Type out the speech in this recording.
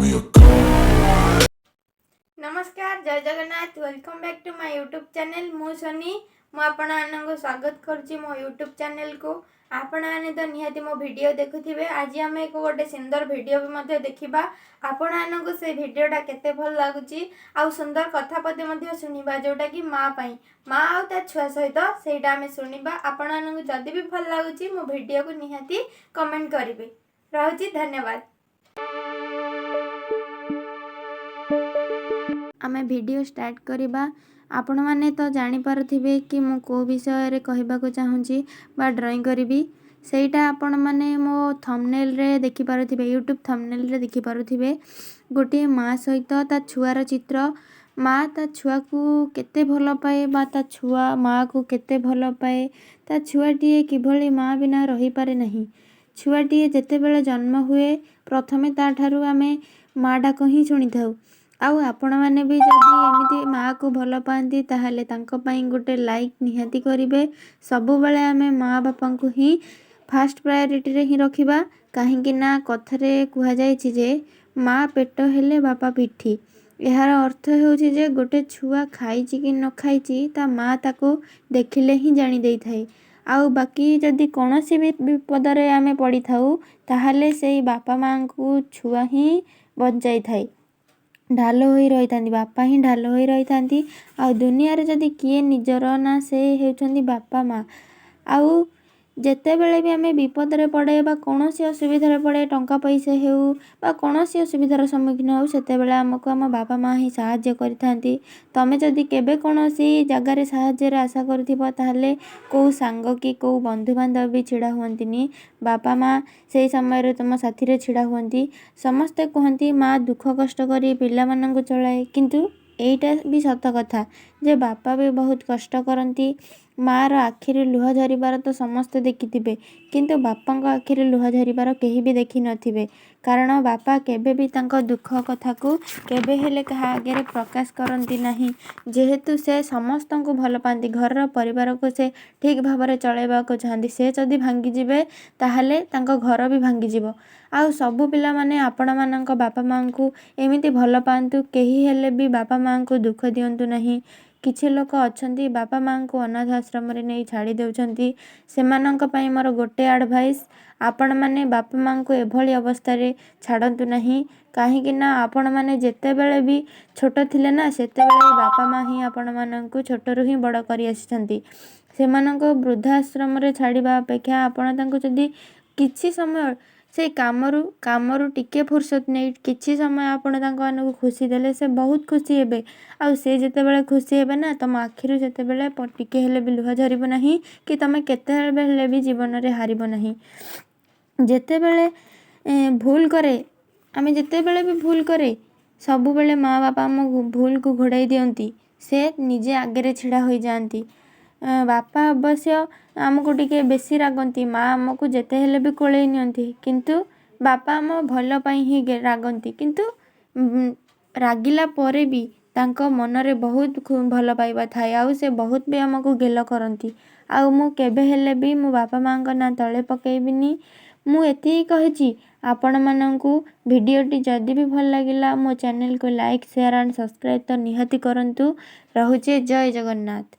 we are gone. नमस्कार जय Jagannath welcome back to my YouTube channel मु सनी मु आपण मानक स्वागत करुच्ची मो यूट्यूब चैनल को आपण मैंने तो निहाती मो वीडियो देखुथिबे। आज आम एक गोटे सुंदर वीडियो भी मध्य देखिबा। आपण मानक से वीडियोटा केते भल लागुची आ सुंदर कथा पदे मध्य सुनिबा जोटा कि माँ पई माँ आ ता छुआ सहित सेटा आमे सुनिबा। आपण मानक जदी भी भल लागुची मो वीडियो को निहाती कमेंट करिवे। रहउची धन्यवाद। आमे वीडियो स्टार्ट करिबा। आपण माने तो जानि पारुथिबे कि मु को विषय रे कहबाको चाहूची बा ड्राइंग करिवि सेटा आपण माने मो थंबनेल रे देखि पारुथिबे यूट्यूब थंबनेल रे देखि पारुथिबे। गोटे माँ सहित ता छुआर चित्र। माँ ता छुआ को केते भल पाए बा ता छुआ माँ को केते भल पाए। ता छुआटीए किभली माँ बिना रही पारे नहीं। छुआटीए जेते बेले जन्म हुए प्रथमे ता ठारू आमे माँ डाक ही शुणी थाउ। आउ आपण माने भी जदि एमिति माँ को भल पाती ताहले तांको पई गोटे लाइक निहाती करिवे। सबु बेले आमे माँ बापा को ही फास्ट प्रायोरिटी रे ही रखिबा। काहेकि ना कथरे कुहा जायछि जे माँ पेट हेले बापा पिठी। एहार अर्थ हेउछि जे गोटे छुआ खाइछि कि न खाइछि ता माँ ताको देखिले ही जानि देई थाए। आउ बाकी जदि कोनोसी भी विपदरे आमे पड़ी थाउ ताहले सेई बापा माँ को छुआ ही बचाई थाए। ढाल होई रही थांती बापा ही ढाल होई रही थांती। आउ दुनिया रे जदि किए निजर ना से हेउछंती बापा माँ। आउ जेते बेले भी आमे विपद रे पड़े बा कोनोसी असुविधा रे पड़े टंका पैसा हेउ बा कोनोसी असुविधार सम्मुखीन हो सेते बेले हमको हम बापा माँ ही साहाय्य करि थांती। तमे जदि केबे कोनोसी जगह रे साहाय्य रे आशा करथिबो ताहले को सांग कि को बंधु बांधव भी छिड़ा हुअंतिनी। बापा माँ सेई समय रे तुम साथी रे छिड़ा हुअंती। समस्ते कहंती माँ दुख कष्ट करी पिला मानन चलाए किंतु एटा भी सत कथा जे बापा भी बहुत कष्ट करती। माँ रो आखिरे लुह झरिबार तो समस्ते देखिथिबे किंतु बापांको आखिरे लुह झरिबार केही भी देखि नथिबे। कारण बापा केबे भी तांको दुख कथा को केबे हेले कहा आगे प्रकाश करती नहीं। जेहेतु से समस्त को भल पाती घर परिवार को से ठीक भाव चलैबा को चाहती। से जदि भांगी जिवे ताहले तांको घर भी भांगी जिवो। आउ सबु पिला माने आपण मानक बापा माँ को एमिति भल पांतु केही हेले भी बापा माँ को दुख दियंतु नहीं। किछि लोक अछंती बापा माँ को अनाथ आश्रम रे नहीं छाड़ी देउछंती। सेमानंक पई मोर गोटे एडवाइस आपण माने बापा माँ को एभली अवस्था रे छाड़ंतु नहीं। काहेकि ना आपण माने जेते बेले भी छोट थिले ना सेते बेले बापा माँ ही आपण मानंकु छोटरू ही बड़ करी आछंती। सेमानंक वृद्धाश्रम रे छाड़िबा अपेक्षा आपण तांको जदी किछि समय से कामरू टिके फुर्सत नहीं किछि समय आपण तांको मानकु खुशी देले से बहुत खुशी हेबे। आउ से जेते बेले खुशी हेबे ना तम आखिरु जेते बेले टिके हेले भी लुह झरिबो नहीं कि तमे केते बेले भी जीवन रे हारिबो नहीं। जेते बेले भूल करे आमे जेते बेले भी भूल करे सबु बेले माँ बापा हमको भूल को घोड़ाई दियंती। से निजे आगे रे छिड़ा होई जांती। बापा अवश्य आमको टिके बेसी रागंती माँ आमको जेते हेले भी कोले नियंती किंतु बापा आम भल पाई ही रागंती। किंतु रागिला परे भी तांको मन रे बहुत भल पाइबा थाए। आउ से बहुत भी आमको गेल करंती। आउ मु केबे हेले भी मो बापा माँ को ना तले पकेइबिनी। मु एति कहिची आपण मानंकु वीडियोटी जदि भी भल लागिला मो चैनल को लाइक शेयर एंड सब्सक्राइब तो निहाती करंतु। रहुचे जय जगन्नाथ।